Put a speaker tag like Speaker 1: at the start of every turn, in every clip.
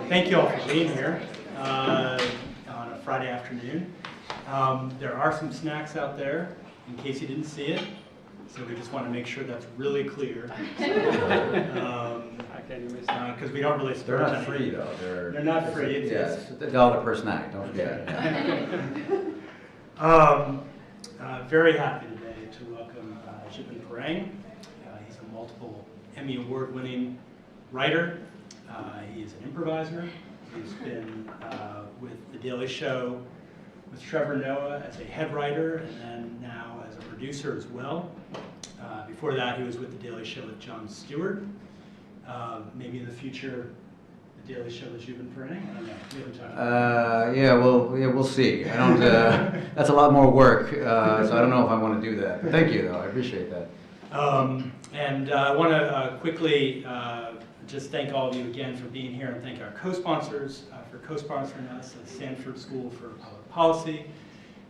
Speaker 1: Thank you all for being here on a Friday afternoon. There are some snacks out there, in case you didn't see it. So we just want to make sure that's really clear. Because we don't really
Speaker 2: They're
Speaker 1: start
Speaker 2: not free though.
Speaker 1: They're not free.
Speaker 2: It's $1 per snack, don't forget.
Speaker 1: Very happy today to welcome Zhubin. He's a multiple Emmy Award-winning writer. He is an improviser. He's been with The Daily Show with Trevor Noah as a head writer, and then now as a producer as well. Before that, he was with The Daily Show with Jon Stewart. Maybe in the future, The Daily Show with Zhubin. I don't know. We haven't talked about
Speaker 2: Yeah, we'll see. I don't. That's a lot more work, so I don't know if I want to do that. But thank you, though. I appreciate that.
Speaker 1: And I want to quickly just thank all of you again for being here, and thank our co-sponsors for co-sponsoring us at Stanford School for Public Policy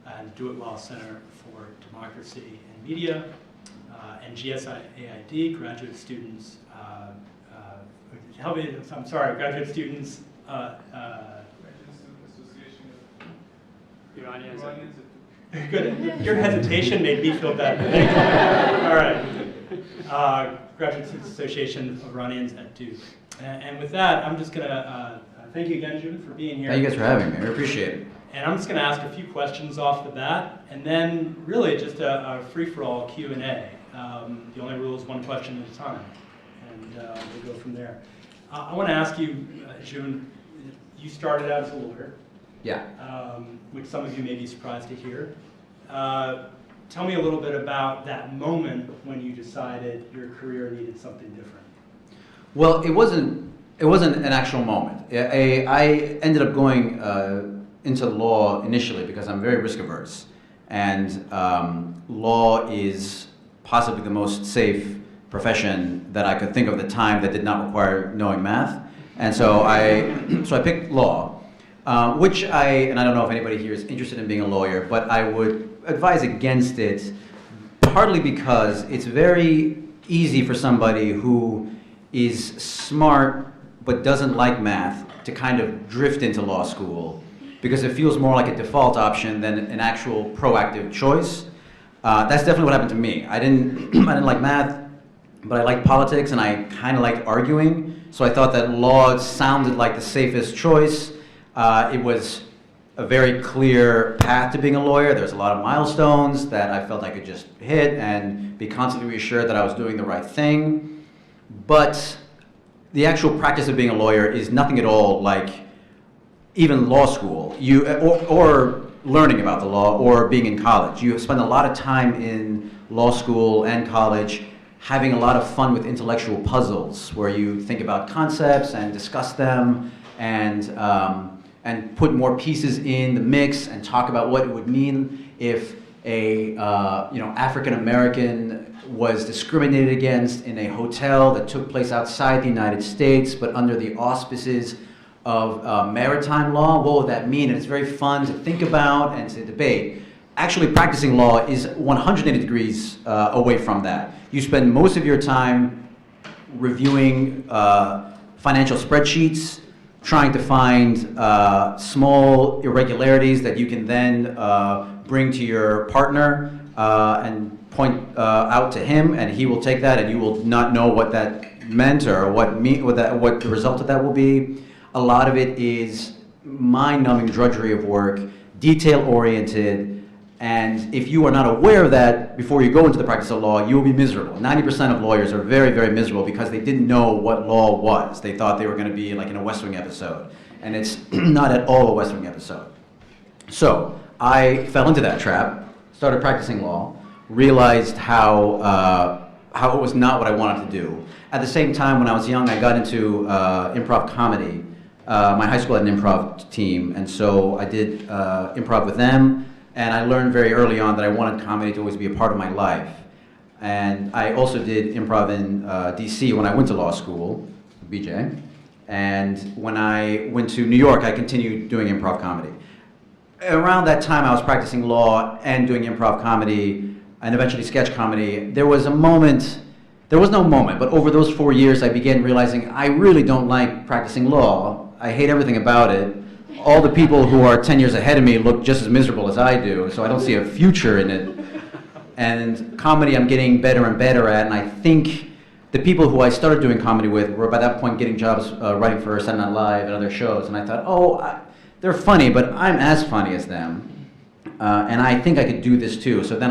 Speaker 1: and Do-It-Well Center for Democracy and Media, and GSAID, graduate students. Graduate students.
Speaker 3: Iranians.
Speaker 1: Good. Your hesitation made me feel better. All right. Graduate Students Association of Iranians at Duke. And with that, I'm just going to thank you again, Zhubin, for being here.
Speaker 2: Thank you guys for having me. I appreciate it.
Speaker 1: And I'm just going to ask a few questions off the bat, and then really just a free-for-all Q&A. The only rule is one question at a time, and we'll go from there. I want to ask you, Zhubin, you started out as a lawyer.
Speaker 2: Yeah.
Speaker 1: Which some of you may be surprised to hear. Tell me a little bit about that moment when you decided your career needed something different.
Speaker 2: Well, it wasn't an actual moment. I ended up going into law initially because I'm very risk averse, and law is possibly the most safe profession that I could think of at the time that did not require knowing math, and so I picked law, which and I don't know if anybody here is interested in being a lawyer, but I would advise against it, partly because it's very easy for somebody who is smart but doesn't like math to kind of drift into law school because it feels more like a default option than an actual proactive choice. That's definitely what happened to me. I didn't like math, but I liked politics and I kind of liked arguing, so I thought that law sounded like the safest choice. It was a very clear path to being a lawyer. There's a lot of milestones that I felt I could just hit and be constantly reassured that I was doing the right thing. But the actual practice of being a lawyer is nothing at all like even law school, or learning about the law, or being in college. You spend a lot of time in law school and college having a lot of fun with intellectual puzzles where you think about concepts and discuss them and put more pieces in the mix and talk about what it would mean if a African American was discriminated against in a hotel that took place outside the United States but under the auspices of maritime law. What would that mean? And it's very fun to think about and to debate. Actually, practicing law is 180 degrees away from that. You spend most of your time reviewing financial spreadsheets, trying to find small irregularities that you can then bring to your partner and point out to him, and he will take that, and you will not know what that meant or what the result of that will be. A lot of it is mind-numbing drudgery of work, detail-oriented, and if you are not aware of that before you go into the practice of law, you will be miserable. 90% of lawyers are very, very miserable because they didn't know what law was. They thought they were going to be like in a West Wing episode, and it's not at all a West Wing episode. So I fell into that trap, started practicing law, realized how it was not what I wanted to do. At the same time, when I was young, I got into improv comedy. My high school had an improv team, and so I did improv with them. And I learned very early on that I wanted comedy to always be a part of my life. And I also did improv in DC when I went to law school, BJ. And when I went to New York, I continued doing improv comedy. Around that time, I was practicing law and doing improv comedy and eventually sketch comedy. There was no moment, but over those 4 years, I began realizing I really don't like practicing law. I hate everything about it. All the people who are 10 years ahead of me look just as miserable as I do, so I don't see a future in it. And comedy I'm getting better and better at, and I think the people who I started doing comedy with were by that point getting jobs writing for Saturday Night Live and other shows, and I thought, they're funny, but I'm as funny as them. And I think I could do this too. So then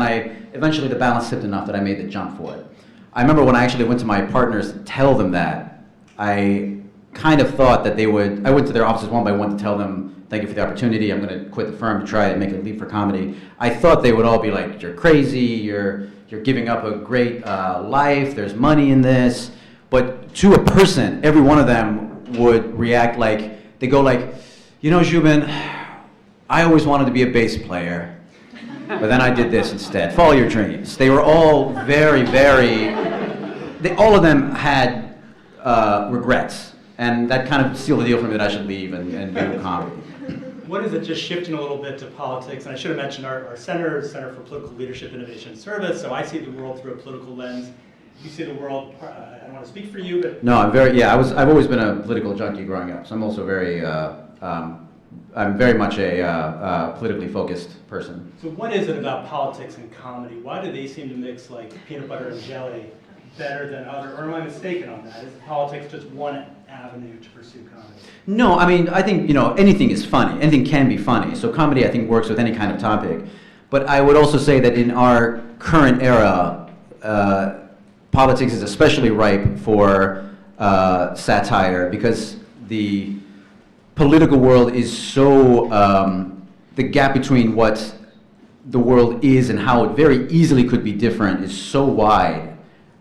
Speaker 2: eventually the balance tipped enough that I made the jump for it. I remember when I actually went to my partners to tell them that, I kind of thought that I went to their offices one by one to tell them, thank you for the opportunity, I'm going to quit the firm to try and make a leap for comedy. I thought they would all be like, you're crazy, you're giving up a great life, there's money in this. But to a person, every one of them would react like, they go like, you know, Zhubin, I always wanted to be a bass player, but then I did this instead. Follow your dreams. They were all very, all of them had regrets, and that kind of sealed the deal for me that I should leave and do comedy.
Speaker 1: What is it, just shifting a little bit to politics, and I should have mentioned our Center for Political Leadership Innovation and Service, so I see the world through a political lens. You see the world, I don't want to speak for you, but...
Speaker 2: No, I've always been a political junkie growing up, so I'm also I'm very much a politically focused person.
Speaker 1: So what is it about politics and comedy? Why do they seem to mix like peanut butter and jelly better than other, or am I mistaken on that? Is politics just one avenue to pursue comedy?
Speaker 2: No, I mean, I think, anything is funny. Anything can be funny. So comedy, I think, works with any kind of topic. But I would also say that in our current era, politics is especially ripe for satire because the political world is so, the gap between what the world is and how it very easily could be different is so wide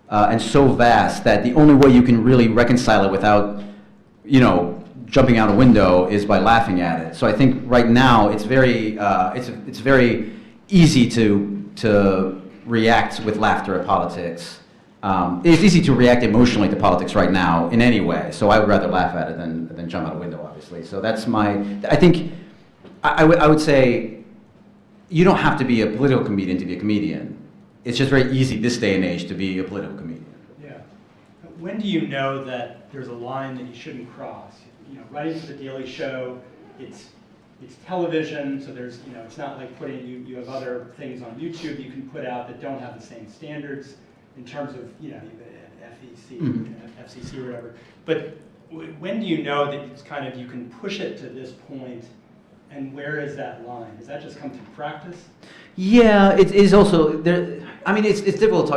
Speaker 2: and so vast that the only way you can really reconcile it without, jumping out a window is by laughing at it. So I think right now it's very, it's very easy to react with laughter at politics. It's easy to react emotionally to politics right now in any way, so I would rather laugh at it than jump out a window, obviously. So that's I think, I would say, you don't have to be a political comedian to be a comedian. It's just very easy this day and age to be a political comedian.
Speaker 1: Yeah. When do you know that there's a line that you shouldn't cross? Writing for The Daily Show, it's television, so there's, it's not like you have other things on YouTube you can put out that don't have the same standards in terms of, FEC, FCC or whatever. But when do you know that it's kind of, you can push it to this point, and where is that line? Does that just come through practice?
Speaker 2: Yeah, it is also, I mean, it's difficult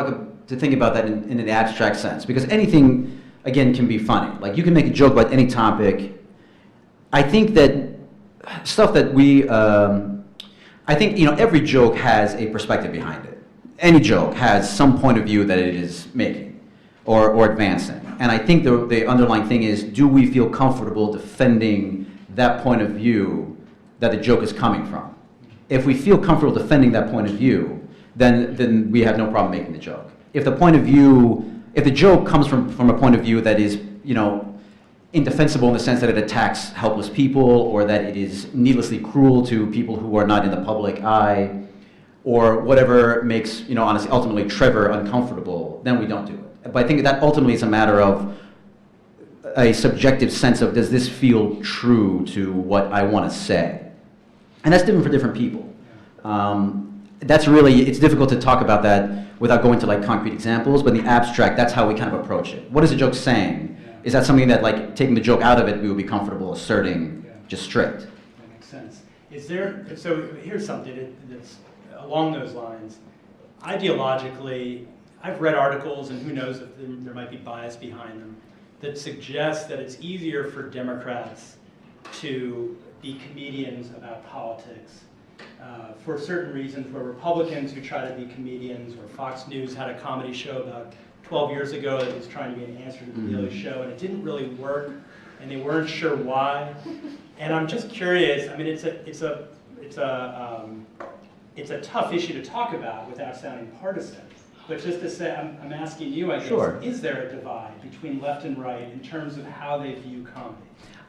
Speaker 2: to think about that in an abstract sense, because anything, again, can be funny. Like, you can make a joke about any topic. I think that stuff that I think, every joke has a perspective behind it. Any joke has some point of view that it is making or advancing. And I think the underlying thing is, do we feel comfortable defending that point of view that the joke is coming from? If we feel comfortable defending that point of view, then we have no problem making the joke. If the joke comes from a point of view that is, indefensible in the sense that it attacks helpless people, or that it is needlessly cruel to people who are not in the public eye, or whatever makes, honestly, ultimately Trevor uncomfortable, then we don't do it. But I think that ultimately is a matter of a subjective sense of, does this feel true to what I want to say? And that's different for different people. It's difficult to talk about that without going to concrete examples, but in the abstract, that's how we kind of approach it. What is the joke saying? Is that something that, taking the joke out of it, we would be comfortable asserting just straight?
Speaker 1: That makes sense. So here's something that's along those lines. Ideologically, I've read articles, and who knows if there might be bias behind them, that suggest that it's easier for Democrats to be comedians about politics for certain reasons, where Republicans who try to be comedians, or Fox News had a comedy show about 12 years ago that was trying to be an answer to the Daily Show, and it didn't really work, and they weren't sure why. And I'm just curious. I mean, it's a tough issue to talk about without sounding partisan. But just to say, I'm asking you, I guess,
Speaker 2: Sure.
Speaker 1: Is there a divide between left and right in terms of how they view comedy?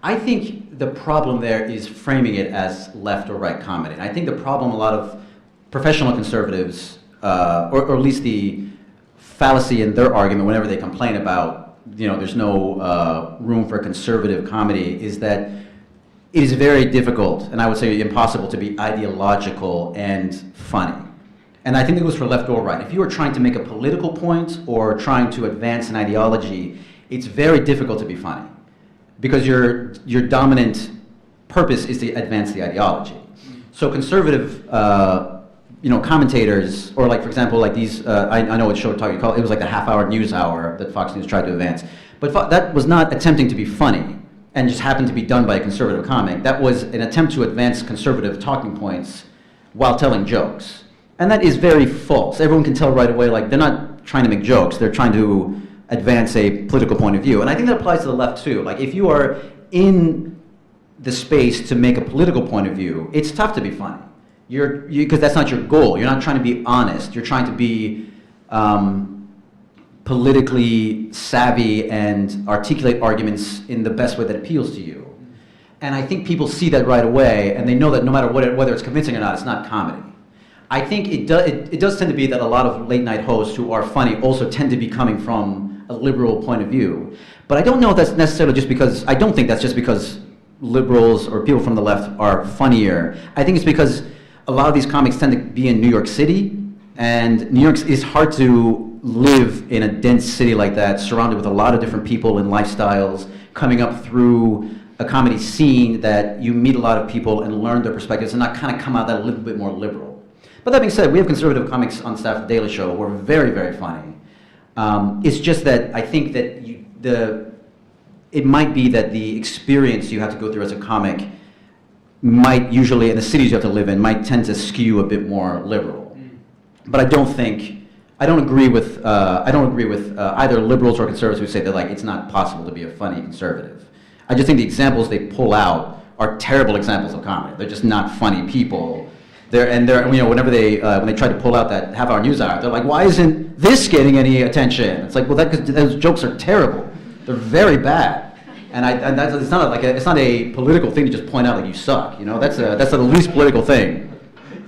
Speaker 2: I think the problem there is framing it as left or right comedy. And I think the problem a lot of professional conservatives, or at least the fallacy in their argument whenever they complain about there's no room for conservative comedy is that it is very difficult, and I would say impossible, to be ideological and funny. And I think it goes for left or right. If you are trying to make a political point or trying to advance an ideology, it's very difficult to be funny because your dominant purpose is to advance the ideology. So conservative, commentators, or like, for example, like these, I know what show you call it, it was like the half-hour news hour that Fox News tried to advance. But that was not attempting to be funny and just happened to be done by a conservative comic. That was an attempt to advance conservative talking points while telling jokes. And that is very false. Everyone can tell right away, like, they're not trying to make jokes, they're trying to advance a political point of view. And I think that applies to the left too. Like, if you are in the space to make a political point of view, it's tough to be funny. Because that's not your goal. You're not trying to be honest. You're trying to be politically savvy and articulate arguments in the best way that appeals to you. And I think people see that right away, and they know that no matter whether it's convincing or not, it's not comedy. I think it does tend to be that a lot of late night hosts who are funny also tend to be coming from a liberal point of view. But I don't know if that's necessarily just because, I don't think that's just because liberals or people from the left are funnier. I think it's because a lot of these comics tend to be in New York City, and New York is hard to live in a dense city like that, surrounded with a lot of different people and lifestyles, coming up through a comedy scene that you meet a lot of people and learn their perspectives and not kind of come out that a little bit more liberal. But that being said, we have conservative comics on staff at The Daily Show who are very, very funny. It's just that I think that it might be that the experience you have to go through as a comic might usually, in the cities you have to live in, might tend to skew a bit more liberal. But I don't agree with either liberals or conservatives who say that, like, it's not possible to be a funny conservative. I just think the examples they pull out are terrible examples of comedy. They're just not funny people. Whenever when they try to pull out that half-hour news hour, they're like, why isn't this getting any attention? It's like, well, because those jokes are terrible. They're very bad. And it's not a political thing to just point out like you suck. That's the least political thing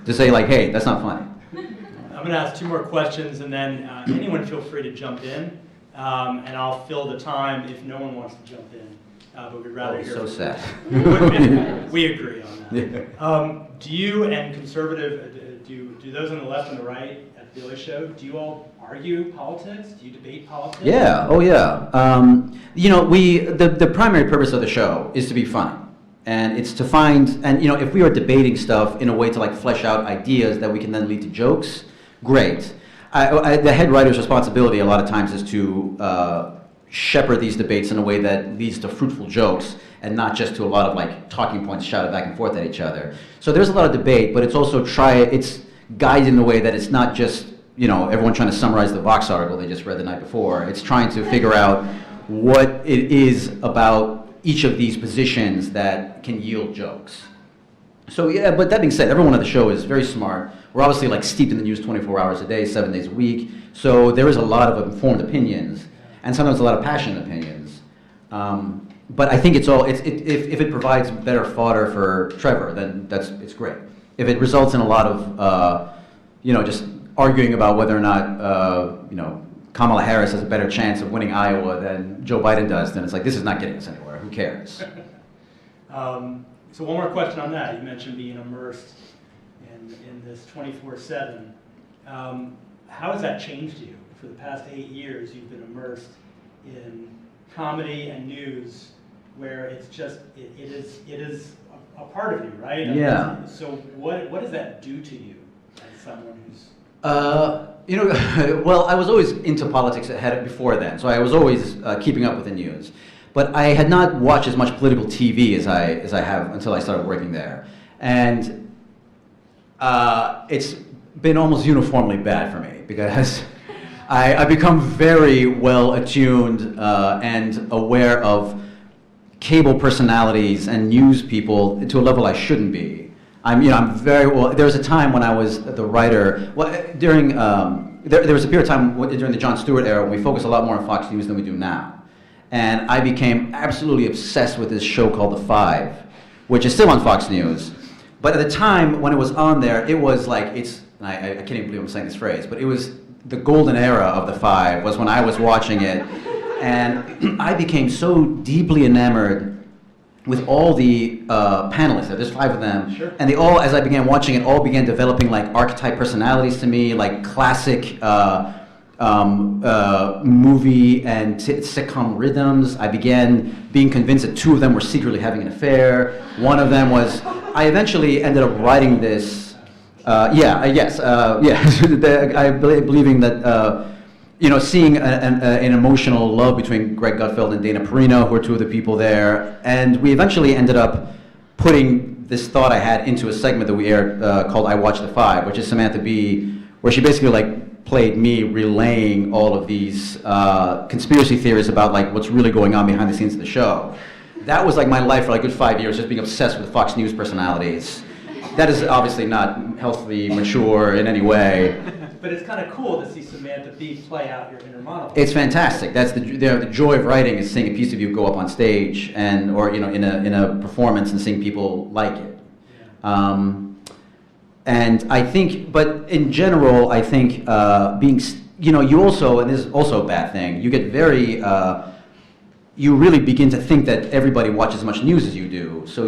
Speaker 2: to say, like, hey, that's not funny.
Speaker 1: I'm going to ask two more questions, and then anyone feel free to jump in, and I'll fill the time if no one wants to jump in. But we'd rather hear.
Speaker 2: So sad.
Speaker 1: We agree on that.
Speaker 2: Yeah.
Speaker 1: Do you and conservative, do those on the left and the right at the Daily Show, do you all argue politics? Do you debate politics?
Speaker 2: Yeah. Oh, yeah. The primary purpose of the show is to be funny. And it's to find, and if we are debating stuff in a way to like flesh out ideas that we can then lead to jokes, great. The head writer's responsibility a lot of times is to shepherd these debates in a way that leads to fruitful jokes and not just to a lot of like talking points shouted back and forth at each other. So there's a lot of debate, but it's also it's guided in a way that it's not just everyone trying to summarize the Vox article they just read the night before. It's trying to figure out what it is about each of these positions that can yield jokes. So yeah, but that being said, everyone on the show is very smart. We're obviously like steeped in the news 24 hours a day, 7 days a week. So there is a lot of informed opinions, and sometimes a lot of passionate opinions. But I think if it provides better fodder for Trevor, then it's great. If it results in a lot of just arguing about whether or not Kamala Harris has a better chance of winning Iowa than Joe Biden does, then it's like, this is not getting us anywhere. Who cares?
Speaker 1: So one more question on that. You mentioned being immersed in this 24/7. How has that changed you? For the past 8 years, you've been immersed in comedy and news, where it's just it is a part of you, right?
Speaker 2: Yeah.
Speaker 1: So what does that do to you as someone who's
Speaker 2: well, I was always into politics before then, so I was always keeping up with the news. But I had not watched as much political TV as I have until I started working there. And it's been almost uniformly bad for me because I've become very well attuned and aware of cable personalities and news people to a level I shouldn't be. I'm very well. There was a time when I was the writer. Well, during there was a period of time during the Jon Stewart era when we focused a lot more on Fox News than we do now, and I became absolutely obsessed with this show called The Five, which is still on Fox News. But at the time when it was on there, it was like I can't even believe I'm saying this phrase, but it was the golden era of The Five. Was when I was watching it, And I became so deeply enamored with all the panelists. There's 5 of them,
Speaker 1: Sure.
Speaker 2: and they all, as I began watching it, all began developing like archetype personalities to me, like classic movie and sitcom rhythms. I began being convinced that 2 of them were secretly having an affair. One of them was. I eventually ended up writing this. Believing that. Seeing an emotional love between Greg Gutfeld and Dana Perino, who are 2 of the people there, and we eventually ended up putting this thought I had into a segment that we aired called "I Watch the 5," which is Samantha Bee, where she basically played me relaying all of these conspiracy theories about what's really going on behind the scenes of the show. That was my life for a good 5 years, just being obsessed with Fox News personalities. That is obviously not healthily mature in any way.
Speaker 1: But it's kind of cool to see Samantha Bee play out your inner monologue.
Speaker 2: It's fantastic. That's the joy of writing, is seeing a piece of you go up on stage or in a performance and seeing people like it.
Speaker 1: Yeah.
Speaker 2: And I think, but in general, I think you also, and this is also a bad thing, you get very, you really begin to think that everybody watches as much news as you do. So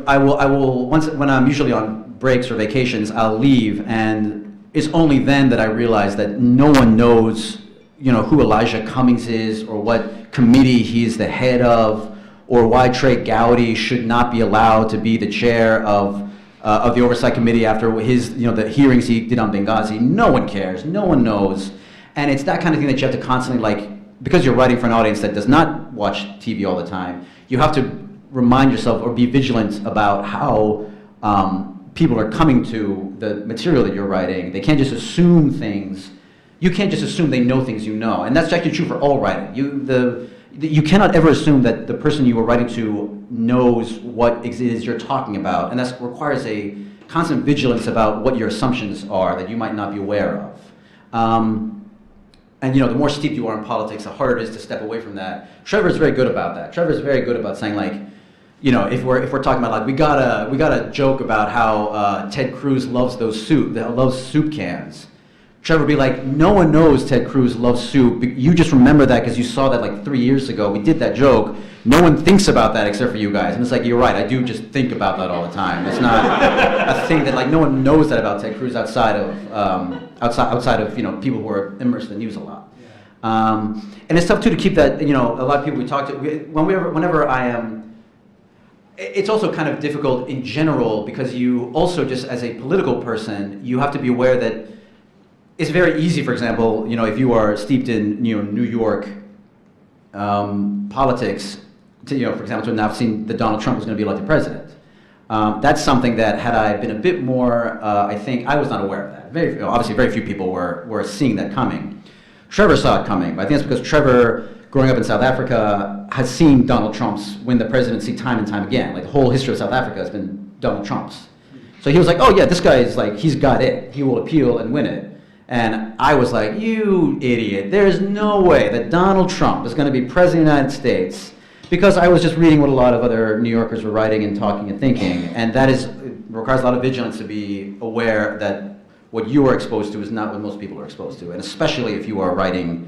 Speaker 2: I will when I'm usually on breaks or vacations, I'll leave, and it's only then that I realize that no one knows, who Elijah Cummings is, or what committee he's the head of, or why Trey Gowdy should not be allowed to be the chair of the oversight committee after his, the hearings he did on Benghazi. No one cares. No one knows, and it's that kind of thing that you have to constantly because you're writing for an audience that does not watch TV all the time. You have to remind yourself or be vigilant about how people are coming to the material that you're writing. They can't just assume things. You can't just assume they know things you know, and that's actually true for all writing. You cannot ever assume that the person you are writing to knows what it is you're talking about, and that requires a constant vigilance about what your assumptions are that you might not be aware of. And the more steeped you are in politics, the harder it is to step away from that. Trevor's very good about that. Trevor's very good about saying if we're talking about we got a joke about how Ted Cruz loves loves soup cans. Trevor would be like, no one knows Ted Cruz loves soup. You just remember that because you saw that 3 years ago. We did that joke. No one thinks about that except for you guys. And it's you're right. I do just think about that all the time. It's not a thing that no one knows that about Ted Cruz outside of people who are immersed in the news a lot.
Speaker 1: Yeah.
Speaker 2: And it's tough too to keep that. A lot of people we talk to whenever I am. It's also kind of difficult in general because you also, just as a political person, you have to be aware that it's very easy, for example, if you are steeped in New York politics, for example, to now have seen that Donald Trump was going to be elected president. That's something that had I been a bit more, I think, I was not aware of that. Obviously, very few people were seeing that coming. Trevor saw it coming, but I think it's because Trevor, growing up in South Africa, has seen Donald Trump's win the presidency time and time again. The whole history of South Africa has been Donald Trump's. So he was oh yeah, this guy is he's got it. He will appeal and win it. And I was like, you idiot. There's no way that Donald Trump is going to be president of the United States, because I was just reading what a lot of other New Yorkers were writing and talking and thinking. And that requires a lot of vigilance to be aware that what you are exposed to is not what most people are exposed to. And especially if you are writing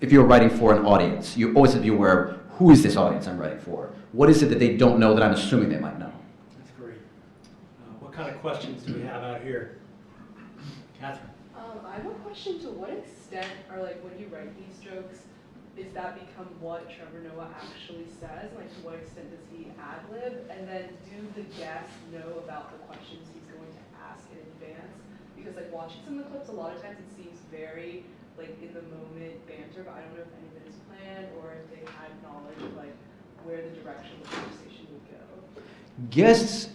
Speaker 2: if you're writing for an audience, you always have to be aware of who is this audience I'm writing for? What is it that they don't know that I'm assuming they might know?
Speaker 1: That's great. What kind of questions do we have out here? Catherine?
Speaker 3: I have a question. To what extent are when you write these jokes, is that become what Trevor Noah actually says? To what extent does he ad-lib? And then do the guests know about the questions he's going to ask in advance? Because watching some of the clips, a lot of times it seems very in the moment banter, but I don't know if any of it is planned or if they had knowledge of where the direction of the conversation would go.
Speaker 2: Guests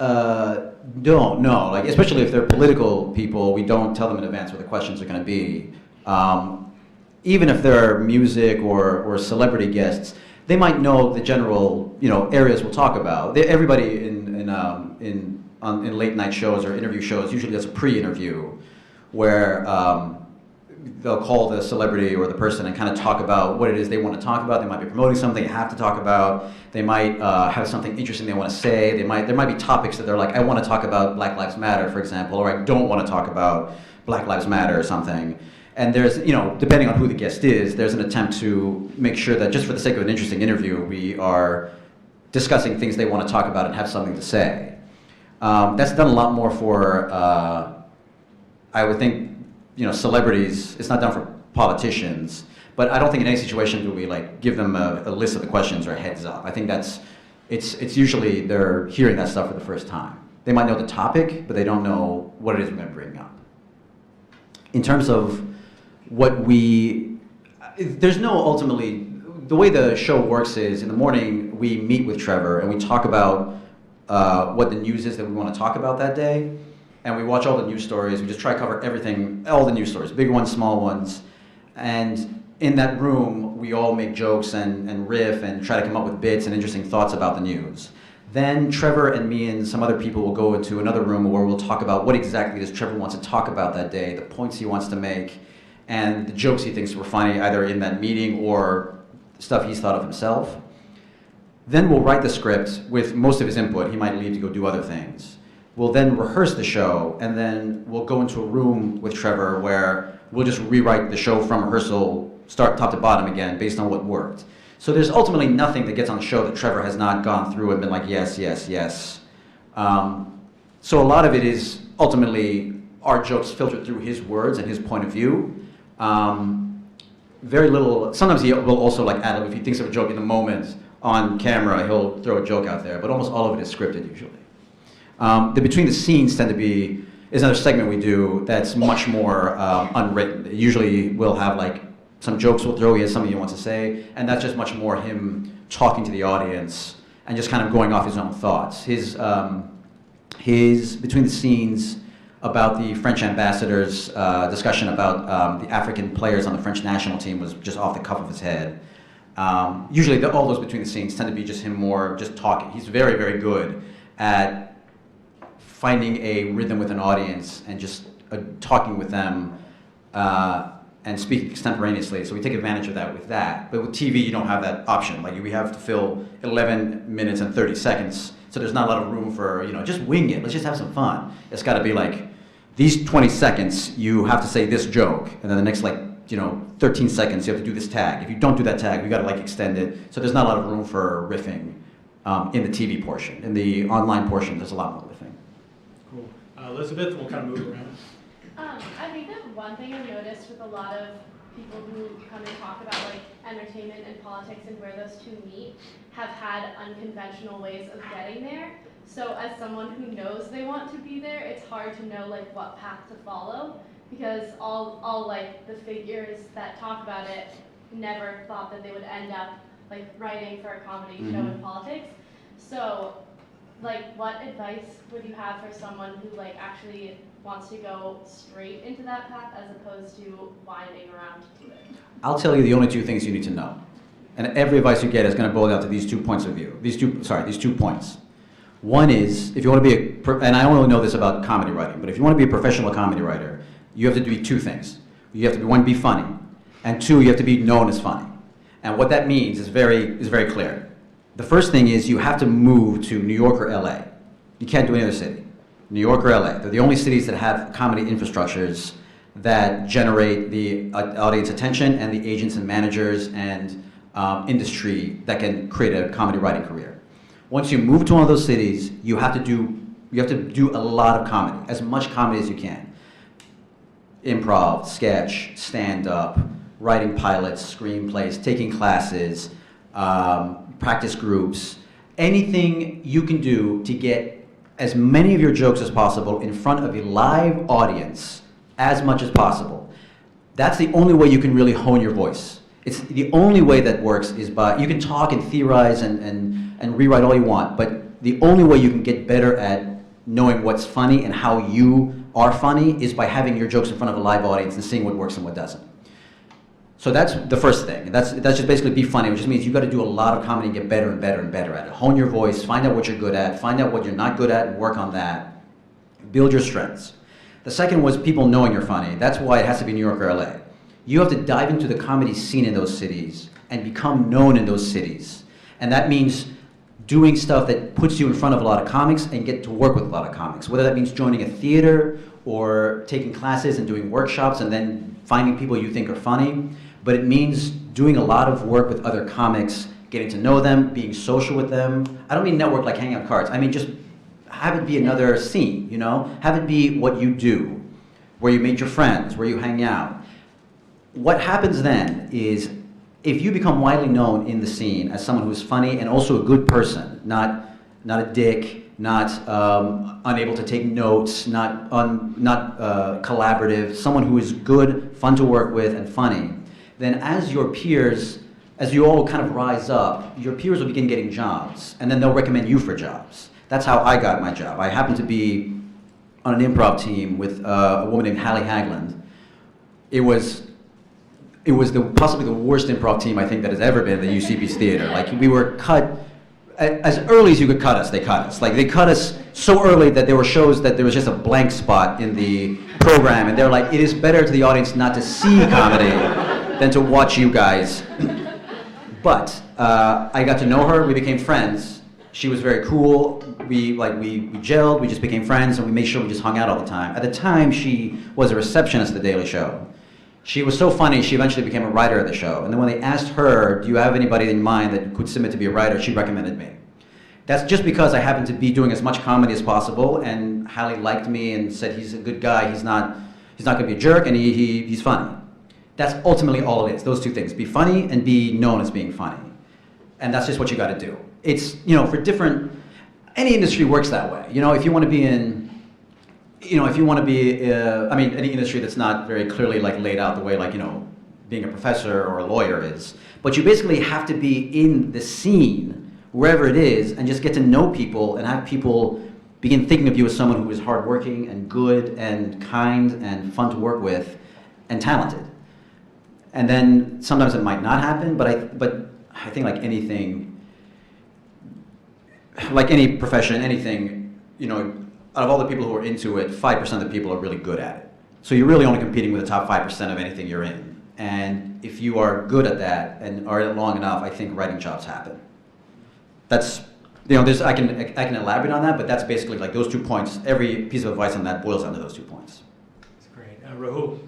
Speaker 2: don't know, especially if they're political people, we don't tell them in advance what the questions are going to be. Even if they're music or celebrity guests, they might know the general areas we'll talk about. Everybody in late night shows or interview shows usually does a pre-interview where they'll call the celebrity or the person and kind of talk about what it is they want to talk about. They might be promoting something they have to talk about. They might have something interesting they want to say. There might be topics that they're I want to talk about Black Lives Matter, for example, or I don't want to talk about Black Lives Matter or something. And there's, depending on who the guest is, there's an attempt to make sure that just for the sake of an interesting interview, we are discussing things they want to talk about and have something to say. That's done a lot more for, I would think, celebrities. It's not done for politicians, but I don't think in any situation do we like give them a list of the questions or a heads up. I think it's usually they're hearing that stuff for the first time. They might know the topic, but they don't know what it is we're going to bring up. In terms of there's no ultimately, the way the show works is in the morning we meet with Trevor and we talk about what the news is that we want to talk about that day. And we watch all the news stories. We just try to cover everything, all the news stories, big ones, small ones. And in that room, we all make jokes and riff and try to come up with bits and interesting thoughts about the news. Then Trevor and me and some other people will go into another room where we'll talk about what exactly does Trevor want to talk about that day, the points he wants to make, and the jokes he thinks were funny either in that meeting or stuff he's thought of himself. Then we'll write the script with most of his input. He might leave to go do other things. We'll then rehearse the show, and then we'll go into a room with Trevor where we'll just rewrite the show from rehearsal, start top to bottom again, based on what worked. So there's ultimately nothing that gets on the show that Trevor has not gone through and been like, yes, yes, yes. So a lot of it is ultimately our jokes filtered through his words and his point of view. Very little, sometimes he will also like ad lib if he thinks of a joke in the moment on camera, he'll throw a joke out there, but almost all of it is scripted usually. The between the scenes is another segment we do that's much more unwritten. Usually we'll have like some jokes we'll throw, he has something he wants to say, and that's just much more him talking to the audience and just kind of going off his own thoughts. His between the scenes about the French ambassador's discussion about the African players on the French national team was just off the cuff of his head. Usually all those between the scenes tend to be just him more just talking. He's very, very good at finding a rhythm with an audience and just talking with them and speaking extemporaneously. So we take advantage of that with that. But with TV, you don't have that option. Like we have to fill 11 minutes and 30 seconds. So there's not a lot of room for, just wing it. Let's just have some fun. It's got to be like, these 20 seconds, you have to say this joke. And then the next 13 seconds, you have to do this tag. If you don't do that tag, we got to extend it. So there's not a lot of room for riffing in the TV portion. In the online portion, there's a lot more riffing.
Speaker 1: Cool. Elizabeth, we'll kind of move around.
Speaker 4: I think that one thing I've noticed with a lot of people who come and talk about entertainment and politics and where those two meet have had unconventional ways of getting there. So as someone who knows they want to be there, it's hard to know what path to follow, because all the figures that talk about it never thought that they would end up writing for a comedy show in politics. So what advice would you have for someone who actually wants to go straight into that path as opposed to winding around to it?
Speaker 2: I'll tell you the only two things you need to know. And every advice you get is going to boil down to these 2 points of view. These 2 points. One is, if you want to be and I only know this about comedy writing, but if you want to be a professional comedy writer, you have to do 2 things. You have to, one, be funny, and 2, you have to be known as funny. And what that means is very clear. The first thing is you have to move to New York or LA. You can't do any other city. New York or LA. They're the only cities that have comedy infrastructures that generate the audience attention and the agents and managers and industry that can create a comedy writing career. Once you move to one of those cities, you have to do a lot of comedy, as much comedy as you can. Improv, sketch, stand-up, writing pilots, screenplays, taking classes, practice groups, anything you can do to get as many of your jokes as possible in front of a live audience as much as possible. That's the only way you can really hone your voice. It's the only way that works is by, you can talk and theorize and rewrite all you want, but the only way you can get better at knowing what's funny and how you are funny is by having your jokes in front of a live audience and seeing what works and what doesn't. So that's the first thing. That's just basically be funny, which just means you've got to do a lot of comedy and get better and better and better at it. Hone your voice, find out what you're good at, find out what you're not good at and work on that. Build your strengths. The second was people knowing you're funny. That's why it has to be New York or LA. You have to dive into the comedy scene in those cities and become known in those cities. And that means doing stuff that puts you in front of a lot of comics and get to work with a lot of comics, whether that means joining a theater or taking classes and doing workshops and then finding people you think are funny, but it means doing a lot of work with other comics, getting to know them, being social with them. I don't mean network like hanging out cards. I mean just have it be another scene, you know? Have it be what you do, where you meet your friends, where you hang out. What happens then is if you become widely known in the scene as someone who's funny and also a good person, not a dick, not unable to take notes, not collaborative, someone who is good, fun to work with, and funny, then as your peers, as you all kind of rise up, your peers will begin getting jobs, and then they'll recommend you for jobs. That's how I got my job. I happened to be on an improv team with a woman named Hallie Hagland. It was possibly the worst improv team I think that has ever been at the UCB's theater. Like, we were cut as early as you could cut us. They cut us. Like, they cut us so early that there were shows that there was just a blank spot in the program, and they're like, it is better to the audience not to see comedy than to watch you guys. But I got to know her. We became friends. She was very cool. We gelled. We just became friends, and we made sure we just hung out all the time. At the time, she was a receptionist at The Daily Show. She was so funny, she eventually became a writer at the show. And then when they asked her, do you have anybody in mind that could submit to be a writer, she recommended me. That's just because I happened to be doing as much comedy as possible, and Hallie liked me and said he's a good guy, he's not going to be a jerk, and he's funny. That's ultimately all it is, those two things. Be funny and be known as being funny. And that's just what you got to do. It's, for different, any industry works that way. If you want to be in, any industry that's not very clearly laid out the way being a professor or a lawyer is, but you basically have to be in the scene, wherever it is, and just get to know people and have people begin thinking of you as someone who is hardworking and good and kind and fun to work with and talented. And then sometimes it might not happen, but I think like anything, like any profession, anything, out of all the people who are into it, 5% of the people are really good at it. So you're really only competing with the top 5% of anything you're in. And if you are good at that and are in it long enough, I think writing jobs happen. That's, I can elaborate on that, but that's basically like those 2 points. Every piece of advice on that boils down to those 2 points.
Speaker 1: That's great. Rahul?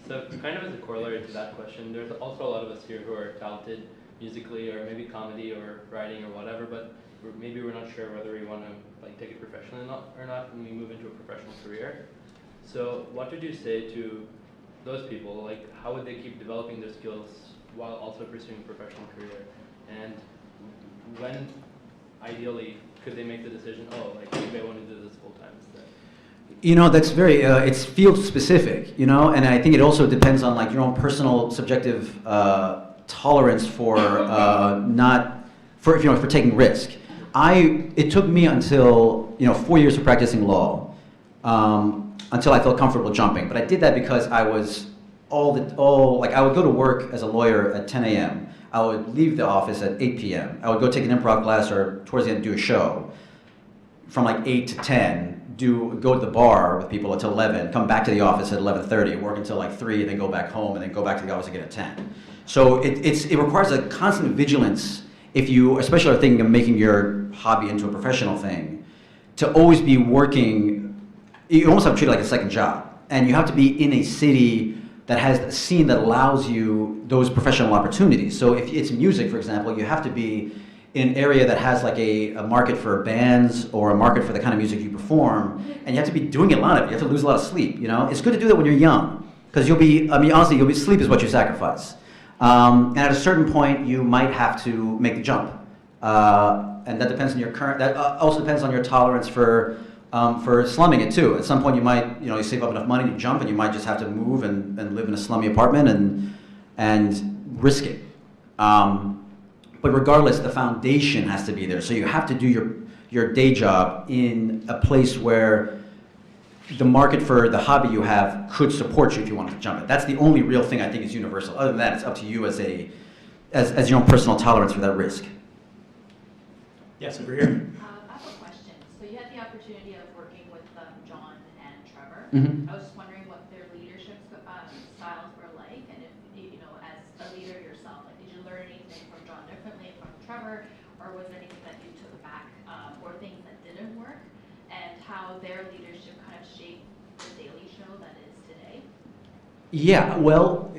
Speaker 5: So kind of as a corollary to that question, there's also a lot of us here who are talented musically or maybe comedy or writing or whatever, but maybe we're not sure whether we want to take it professionally or not when we move into a professional career. So what would you say to those people? How would they keep developing their skills while also pursuing a professional career? And when, ideally, could they make the decision, maybe I want to do this full time instead?
Speaker 2: That's very, it's field specific, and I think it also depends on your own personal subjective tolerance for for taking risk. It took me until 4 years of practicing law until I felt comfortable jumping. But I did that because I was I would go to work as a lawyer at 10 a.m. I would leave the office at 8 p.m. I would go take an improv class or towards the end do a show from 8 to 10. Go to the bar with people until 11. Come back to the office at 11:30. Work until 3, then go back home, and then go back to the office again at 10. So it requires a constant vigilance. If you, especially are thinking of making your hobby into a professional thing, to always be working, you almost have to treat it like a second job. And you have to be in a city that has a scene that allows you those professional opportunities. So if it's music, for example, you have to be in an area that has a market for bands or a market for the kind of music you perform, and you have to be doing a lot of it. You have to lose a lot of sleep, It's good to do that when you're young, because honestly, sleep is what you sacrifice. And at a certain point, you might have to make the jump, and that depends on your that also depends on your tolerance for slumming it too. At some point, you might, you save up enough money to jump, and you might just have to move and live in a slummy apartment and risk it. But regardless, the foundation has to be there. So you have to do your day job in a place where the market for the hobby you have could support you if you wanted to jump it. That's the only real thing I think is universal. Other than that, it's up to you as your own personal tolerance for that risk.
Speaker 1: Yes, over here.
Speaker 6: I have a question. So you had the opportunity of working with John and Trevor.
Speaker 2: Mm-hmm.
Speaker 6: I was just wondering what their leadership styles were like, and if, as a leader yourself, did you learn anything from John differently from Trevor, or was there anything that you took back, or things that didn't work, and how their leadership kind of shaped The Daily Show that is today?
Speaker 2: Yeah, well,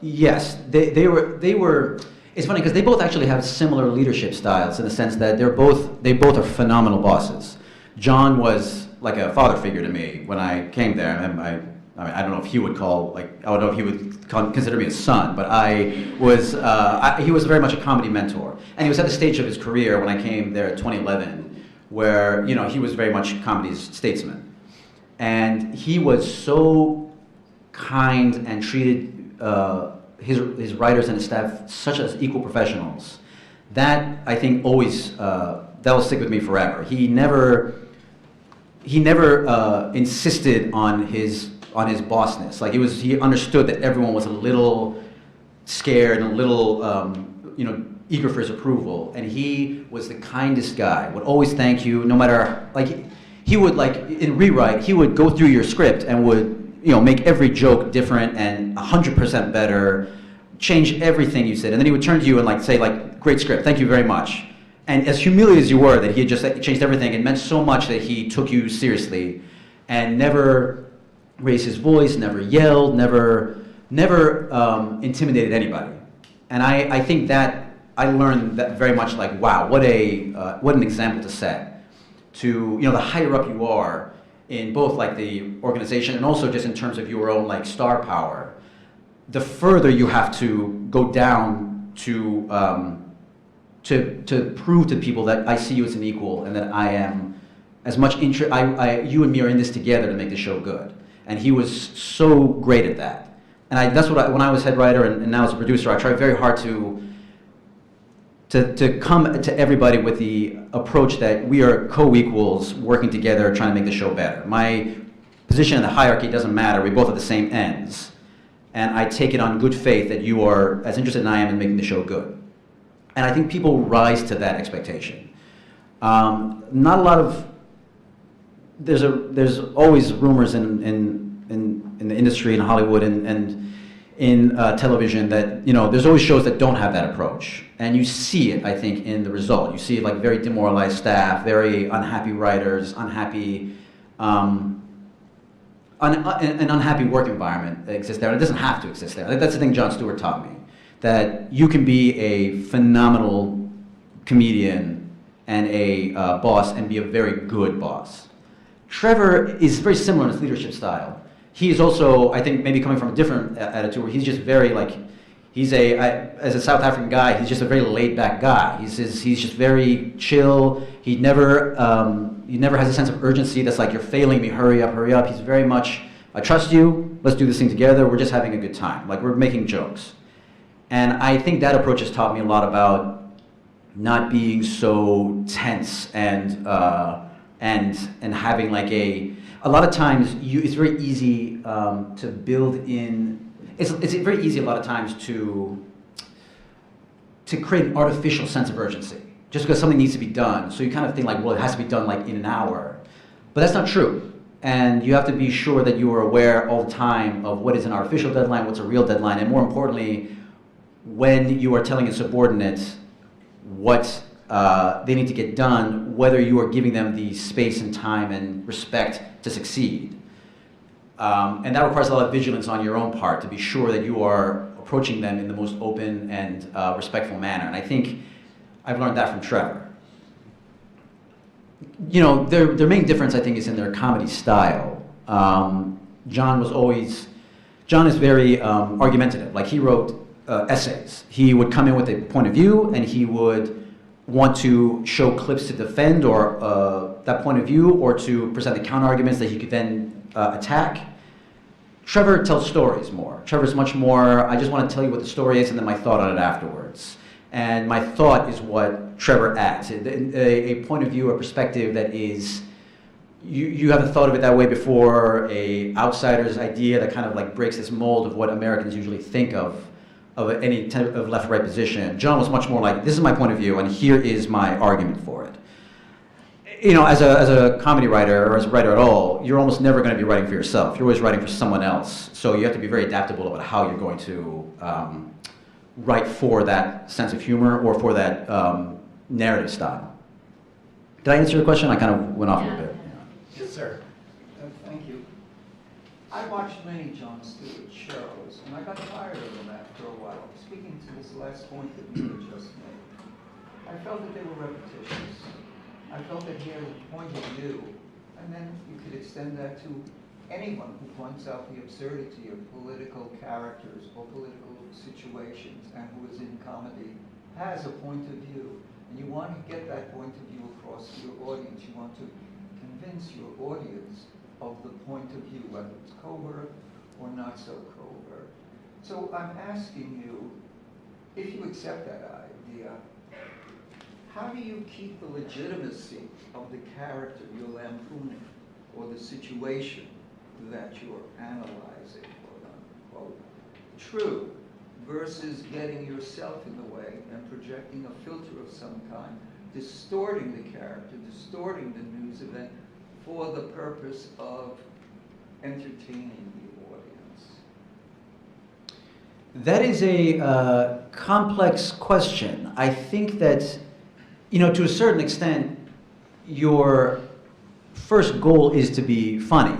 Speaker 2: yes, they were. It's funny because they both actually have similar leadership styles in the sense that they both are phenomenal bosses. John was like a father figure to me when I came there. And I mean, I don't know if he would I don't know if he would consider me a son, but he was very much a comedy mentor. And he was at the stage of his career when I came there in 2011, where, he was very much comedy's statesman. And he was so kind and treated his writers and his staff such as equal professionals. That, I think, always, that will stick with me forever. He never insisted on his bossness. Like he understood that everyone was a little scared and a little, eager for his approval. And he was the kindest guy, would always thank you, no matter, he would, in rewrite, he would go through your script and would, make every joke different and 100% better, change everything you said. And then he would turn to you and say, great script, thank you very much. And as humiliated as you were that he had just changed everything, it meant so much that he took you seriously and never raised his voice, never yelled, never intimidated anybody. And I think that I learned that very much wow, what an example to set. To, the higher up you are in both the organization and also just in terms of your own star power, the further you have to go down to prove to people that I see you as an equal and that I am as much you and me are in this together to make the show good. And he was so great at that. And that's what when I was head writer and now as a producer, I tried very hard to come to everybody with the approach that we are co-equals working together trying to make the show better. My position in the hierarchy doesn't matter. We both have the same ends. And I take it on good faith that you are as interested as I am in making the show good. And I think people rise to that expectation. Not a lot of, there's always rumors in the industry, in Hollywood and in television that, there's always shows that don't have that approach. And you see it, I think, in the result. You see very demoralized staff, very unhappy writers, unhappy, an unhappy work environment that exists there. And it doesn't have to exist there. I think that's the thing Jon Stewart taught me, that you can be a phenomenal comedian and a boss and be a very good boss. Trevor is very similar in his leadership style. He is also, I think, maybe coming from a different attitude where he's just very as a South African guy, he's just a very laid-back guy. He's just very chill. He never has a sense of urgency that's you're failing me, hurry up, hurry up. He's very much, I trust you, let's do this thing together, we're just having a good time. We're making jokes. And I think that approach has taught me a lot about not being so tense and having a lot of times it's very easy to build in. It's very easy a lot of times to create an artificial sense of urgency just because something needs to be done. So you kind of think well, it has to be done in an hour, but that's not true. And you have to be sure that you are aware all the time of what is an artificial deadline, what's a real deadline, and more importantly, when you are telling a subordinate what they need to get done, whether you are giving them the space and time and respect to succeed. And that requires a lot of vigilance on your own part to be sure that you are approaching them in the most open and respectful manner. And I think I've learned that from Trevor. Their main difference, I think, is in their comedy style. John is very argumentative. He wrote essays. He would come in with a point of view and he would want to show clips to defend or that point of view or to present the counter arguments that he could then attack. Trevor tells stories more. Trevor's much more, I just want to tell you what the story is and then my thought on it afterwards. And my thought is what Trevor adds. A point of view, a perspective that is, you haven't thought of it that way before, a outsider's idea that kind of breaks this mold of what Americans usually think of any type of left-right position. John was much more this is my point of view and here is my argument for it. As a comedy writer or as a writer at all, you're almost never going to be writing for yourself. You're always writing for someone else. So you have to be very adaptable about how you're going to write for that sense of humor or for that narrative style. Did I answer your question? I kind of went off a little bit.
Speaker 1: Yes, sir.
Speaker 7: Thank you. I watched many Jon Stewart shows, and I got tired of them after a while. Speaking to this last point that you had just made, I felt that they were repetitious. I felt that he had a point of view, and then you could extend that to anyone who points out the absurdity of political characters or political situations and who is in comedy has a point of view. And you want to get that point of view across to your audience. You want to convince your audience of the point of view, whether it's covert or not so covert. So I'm asking you, if you accept that idea, how do you keep the legitimacy of the character you're lampooning or the situation that you're analyzing, quote unquote, true, versus getting yourself in the way and projecting a filter of some kind, distorting the character, distorting the news event for the purpose of entertaining the audience?
Speaker 2: That is a complex question. I think that, to a certain extent, your first goal is to be funny.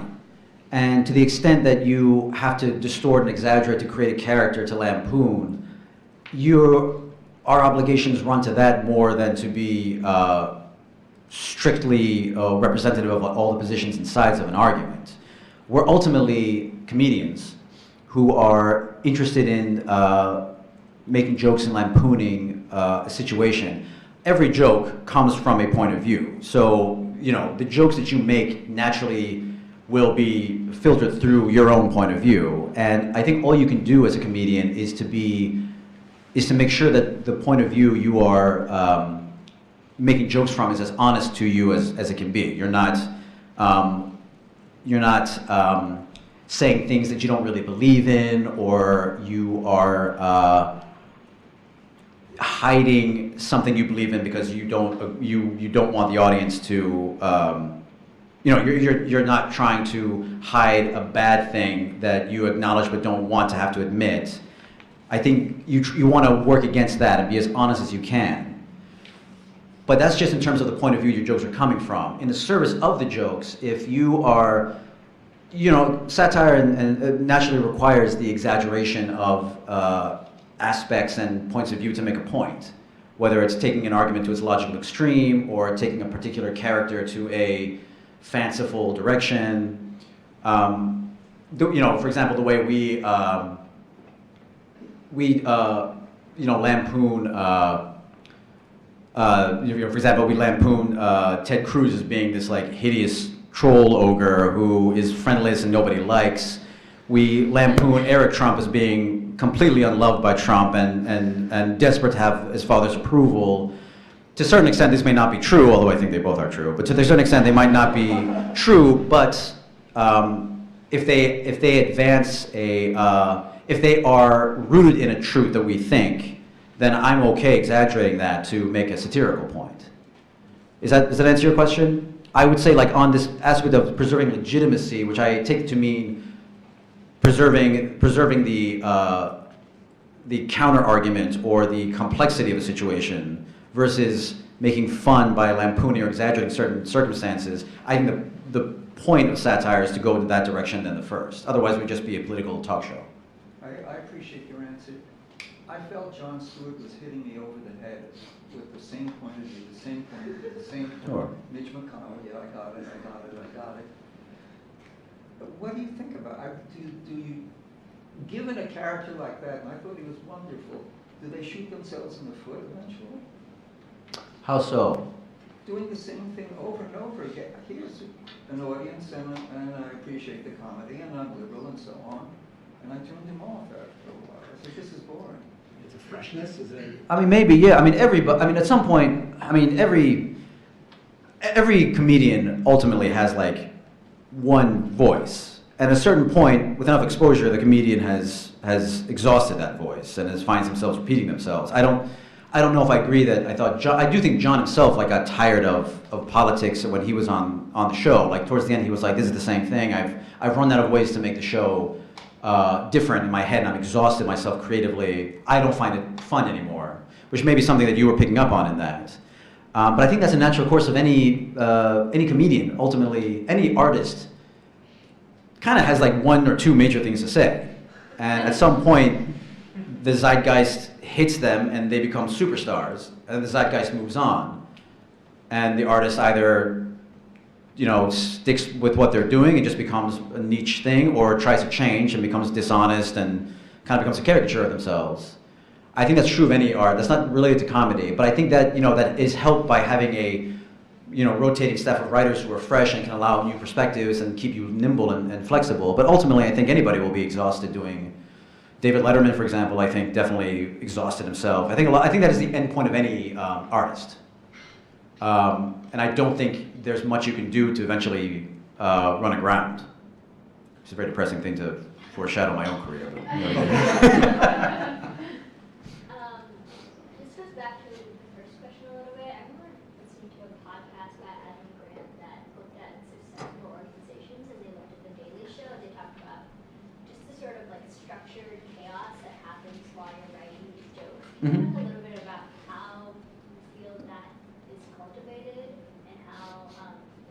Speaker 2: And to the extent that you have to distort and exaggerate to create a character to lampoon, our obligations run to that more than to be strictly representative of all the positions and sides of an argument. We're ultimately comedians who are interested in making jokes and lampooning a situation. Every joke comes from a point of view. So, the jokes that you make naturally will be filtered through your own point of view. And I think all you can do as a comedian is to make sure that the point of view you are making jokes from is as honest to you as it can be. You're not saying things that you don't really believe in, or you are hiding something you believe in because you don't want the audience to. You're not trying to hide a bad thing that you acknowledge but don't want to have to admit. I think you want to work against that and be as honest as you can. But that's just in terms of the point of view your jokes are coming from. In the service of the jokes, if you are, satire and naturally requires the exaggeration of aspects and points of view to make a point. Whether it's taking an argument to its logical extreme or taking a particular character to a fanciful direction. For example, the way we lampoon. For example, we lampoon Ted Cruz as being this hideous troll ogre who is friendless and nobody likes. We lampoon Eric Trump as being completely unloved by Trump and desperate to have his father's approval. To a certain extent, this may not be true, although I think they both are true. But to a certain extent, they might not be true. But if they advance if they are rooted in a truth that we think, then I'm okay exaggerating that to make a satirical point. Does that answer your question? I would say, on this aspect of preserving legitimacy, which I take to mean preserving the counter argument or the complexity of a situation, versus making fun by lampooning or exaggerating certain circumstances. I think the point of satire is to go in that direction than the first. Otherwise, it would just be a political talk show.
Speaker 7: I appreciate your answer. I felt Jon Stewart was hitting me over the head with the same point of view, the same point.
Speaker 2: Sure.
Speaker 7: Mitch McConnell, yeah, I got it. But what do you think about it? Do you, given a character like that, and I thought he was wonderful, do they shoot themselves in the foot eventually?
Speaker 2: How so?
Speaker 7: Doing the same thing over and over again. Here's an audience, and I appreciate the comedy, and I'm liberal and so on. And I turned him off after a while. I said, this is boring.
Speaker 1: It's a freshness, is it?
Speaker 2: Maybe, yeah. At some point, every comedian ultimately has one voice. At a certain point, with enough exposure, the comedian has exhausted that voice and finds themselves repeating themselves. I don't know if I agree that I do think John himself got tired of politics when he was on the show. Towards the end, he was like, this is the same thing. I've run out of ways to make the show different in my head, and I'm exhausted myself creatively. I don't find it fun anymore, which may be something that you were picking up on in that. But I think that's a natural course of any comedian. Ultimately, any artist kind of has like one or two major things to say. And at some point, the zeitgeist hits them and they become superstars, and the zeitgeist moves on. And the artist either, sticks with what they're doing and just becomes a niche thing, or tries to change and becomes dishonest and kind of becomes a caricature of themselves. I think that's true of any art. That's not related to comedy, but I think that, that is helped by having a, rotating staff of writers who are fresh and can allow new perspectives and keep you nimble and flexible. But ultimately, I think anybody will be exhausted doing. David Letterman, for example, I think definitely exhausted himself. I think that is the end point of any artist. And I don't think there's much you can do to eventually run aground. It's a very depressing thing to foreshadow my own career. But,
Speaker 8: This goes back to the first question a little bit. I remember listening to a podcast by Adam Grant that looked at successful organizations, and they looked at the Daily Show, and they talked about just the sort of like structured chaos that happens while you're writing these jokes. Can you talk a little bit about how you feel that is cultivated, and how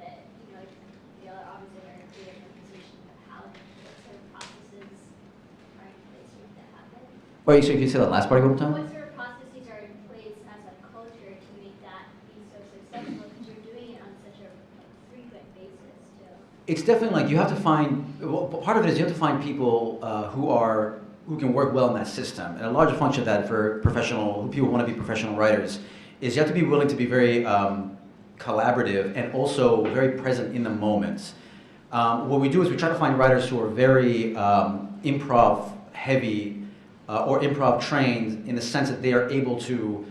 Speaker 8: that obviously are in a creative organization, but how what sort of processes are in place to make that happen?
Speaker 2: Wait, so if you say that last part one more time?
Speaker 8: What sort of processes are in place as a culture to make that be so successful? Because you're doing it on such a frequent basis too.
Speaker 2: It's definitely like you have to find, part of it is you have to find people who can work well in that system. And a larger function of that for people who want to be professional writers is you have to be willing to be very collaborative and also very present in the moments. What we do is we try to find writers who are very improv heavy or improv trained, in the sense that they are able to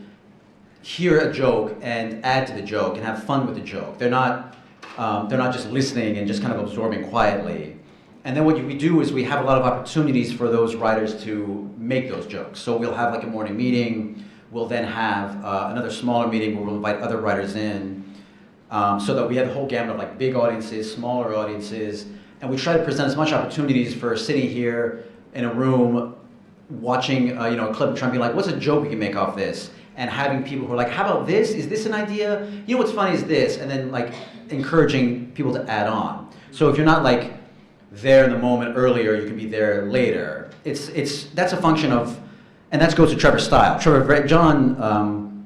Speaker 2: hear a joke and add to the joke and have fun with the joke. They're not just listening and just kind of absorbing quietly. And then what we do is we have a lot of opportunities for those writers to make those jokes. So we'll have like a morning meeting. We'll then have another smaller meeting where we'll invite other writers in, so that we have the whole gamut of like big audiences, smaller audiences, and we try to present as much opportunities for sitting here in a room, watching a clip and trying to be like, what's a joke we can make off this? And having people who are like, how about this? Is this an idea? What's funny is this, and then like encouraging people to add on. So if you're not like there in the moment earlier, you can be there later. That's a function of, and that goes to Trevor's style. John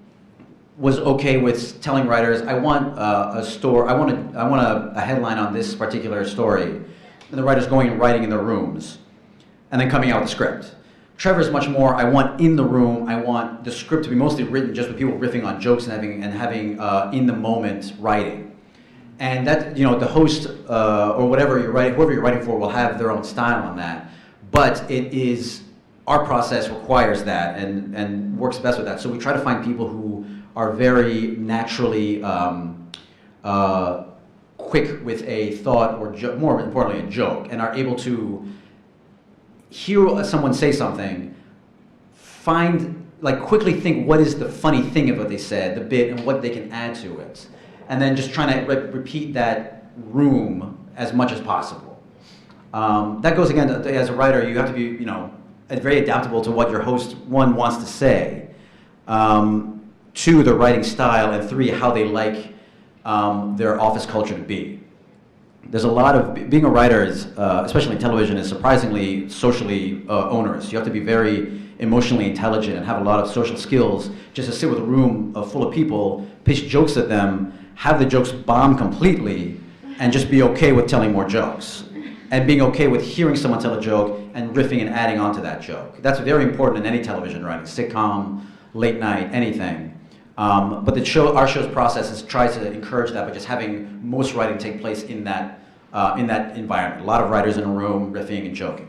Speaker 2: was okay with telling writers, I want a headline on this particular story, and the writers going and writing in their rooms, and then coming out with the script. Trevor's much more, I want in the room, I want the script to be mostly written just with people riffing on jokes and having in the moment writing. And that, the host or whoever you're writing for will have their own style on that. But our process requires that and works best with that. So we try to find people who are very naturally quick with a thought or more importantly a joke, and are able to hear someone say something, quickly think what is the funny thing of what they said, the bit, and what they can add to it. And then just trying to repeat that room as much as possible. That goes again, as a writer, you have to be, very adaptable to what your host, one, wants to say, two, their writing style, and three, how they like their office culture to be. There's a lot of, being a writer, especially in television, is surprisingly socially onerous. You have to be very emotionally intelligent and have a lot of social skills just to sit with a room full of people, pitch jokes at them, have the jokes bomb completely, and just be okay with telling more jokes. And being okay with hearing someone tell a joke and riffing and adding on to that joke. That's very important in any television writing, sitcom, late night, anything. But our show's process tries to encourage that by just having most writing take place in that environment. A lot of writers in a room riffing and joking.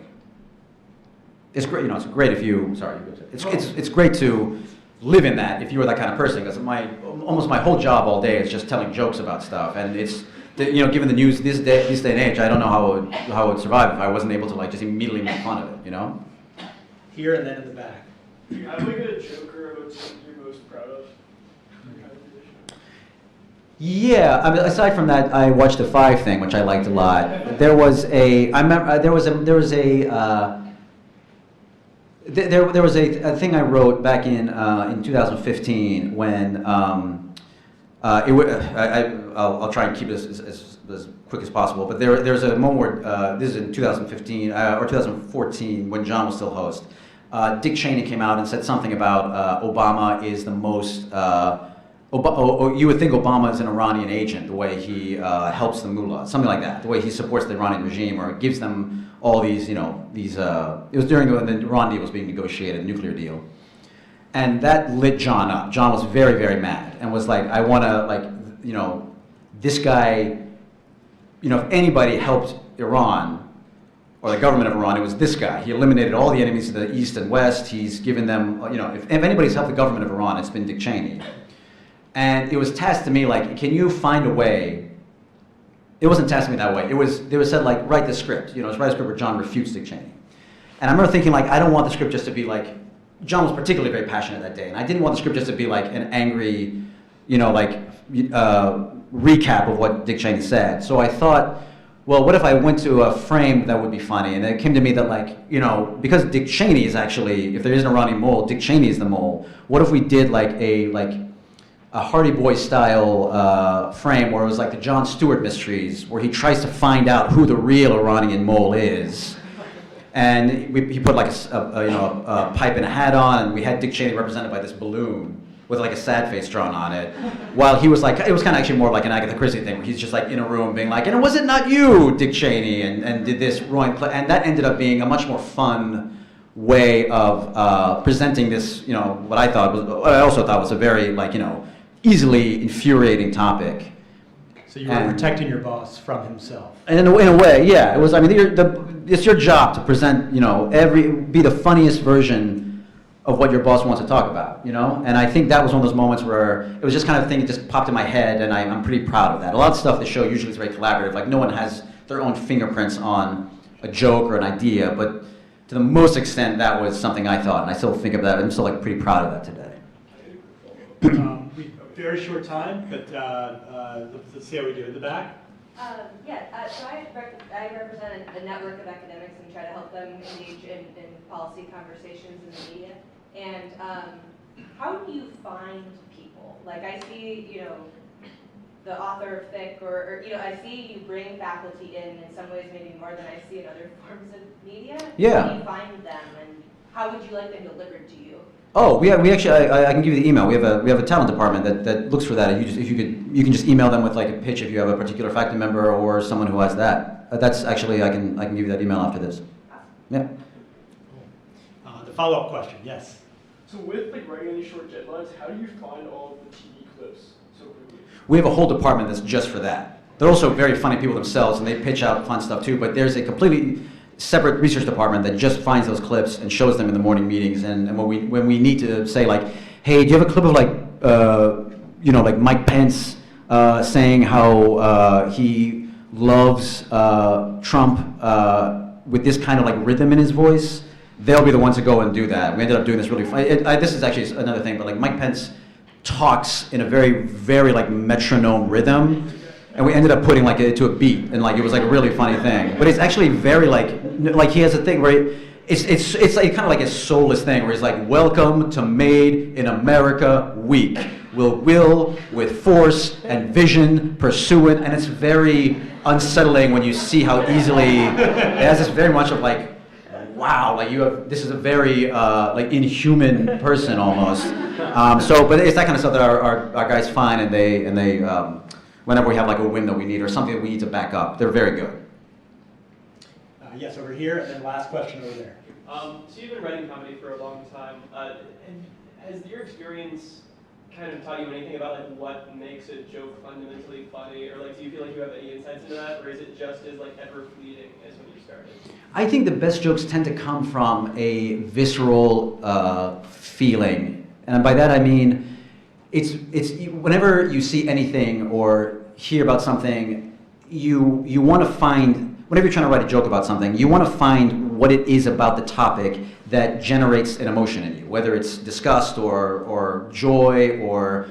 Speaker 2: It's great, it's great if you, sorry, it's great to live in that if you were that kind of person, because almost my whole job all day is just telling jokes about stuff, and given the news this day and age, I don't know how it would survive if I wasn't able to just immediately make fun of it,
Speaker 1: Here and then in the back.
Speaker 9: Do you have a joke or about something you're most proud of?
Speaker 2: Yeah, I mean, aside from that, I watched the 5 thing, which I liked a lot. There was a thing I wrote back in 2015 when I'll try and keep this as quick as possible. But there's a moment where this is in 2015 or 2014 when John was still host. Dick Cheney came out and said something about Obama is the most. You would think Obama is an Iranian agent, the way he helps the mullah, something like that, the way he supports the Iranian regime or gives them all these, it was during when the Iran deal was being negotiated, nuclear deal. And that lit John up. John was very, very mad and was like, I want to, this guy, if anybody helped Iran or the government of Iran, it was this guy. He eliminated all the enemies to the east and west. He's given them, if anybody's helped the government of Iran, it's been Dick Cheney. And it was tasked to me like, can you find a way? It wasn't tasked to me that way. It was said like, write the script. Write a script where John refutes Dick Cheney. And I remember thinking like, I don't want the script just to be like, John was particularly very passionate that day, and I didn't want the script just to be like an angry, recap of what Dick Cheney said. So I thought, well, what if I went to a frame that would be funny? And it came to me that because Dick Cheney is actually, if there is an Iranian mole, Dick Cheney is the mole. What if we did like a Hardy Boys style frame where it was like the Jon Stewart mysteries, where he tries to find out who the real Iranian mole is. And he put like a pipe and a hat on, and we had Dick Cheney represented by this balloon with like a sad face drawn on it. While he was like, it was kind of actually more like an Agatha Christie thing, where he's just like in a room being like, and was it not you, Dick Cheney, and did this wrong, and that ended up being a much more fun way of presenting this, what I also thought was a very easily infuriating topic.
Speaker 1: So you were protecting your boss from himself.
Speaker 2: And in a way, yeah, it was. I mean, it's your job to present, be the funniest version of what your boss wants to talk about, And I think that was one of those moments where it was just kind of thing that just popped in my head, and I'm pretty proud of that. A lot of stuff the show usually is very collaborative. Like no one has their own fingerprints on a joke or an idea, but to the most extent, that was something I thought, and I still think of that. I'm still pretty proud of that today.
Speaker 1: Very short time, but let's see how we do in the back.
Speaker 10: So I represent a network of academics and try to help them engage in policy conversations in the media. And how do you find people? Like I see, the author of Thick, or I see you bring faculty in some ways maybe more than I see in other forms of media.
Speaker 2: Yeah.
Speaker 10: How do you find them, and how would you like them delivered to you?
Speaker 2: Oh, we actually, I can give you the email. We have a talent department that looks for that. You can just email them with like a pitch if you have a particular faculty member or someone who has that. That's actually, I can give you that email after this. Yeah.
Speaker 1: The follow-up question, yes.
Speaker 9: So with writing these short deadlines, how do you find all of the TV clips so quickly?
Speaker 2: We have a whole department that's just for that. They're also very funny people themselves, and they pitch out fun stuff too. But there's a completely separate research department that just finds those clips and shows them in the morning meetings. And when we need to say like, hey, do you have a clip of Mike Pence saying how he loves Trump with this kind of rhythm in his voice? They'll be the ones to go and do that. We ended up doing this really fun. This is actually another thing, but Mike Pence talks in a very, very metronome rhythm. And we ended up putting it to a beat, and it was a really funny thing. But it's actually very he has a thing where it's kind of a soulless thing where he's like, "Welcome to Made in America Week. We'll will with force and vision pursue it," and it's very unsettling when you see how easily it has this very much of wow, this is a very inhuman person almost. But it's that kind of stuff that our guys find, and they. Whenever we have a window we need or something that we need to back up. They're very good.
Speaker 1: Yes, over here, and then last question over there.
Speaker 9: So you've been writing comedy for a long time. Has your experience kind of taught you anything about what makes a joke fundamentally funny? Or do you feel like you have any insights into that? Or is it just as ever fleeting as when you started?
Speaker 2: I think the best jokes tend to come from a visceral feeling. And by that I mean, it's whenever you see anything or hear about something, you want to find, whenever you're trying to write a joke about something, you want to find what it is about the topic that generates an emotion in you, whether it's disgust or joy or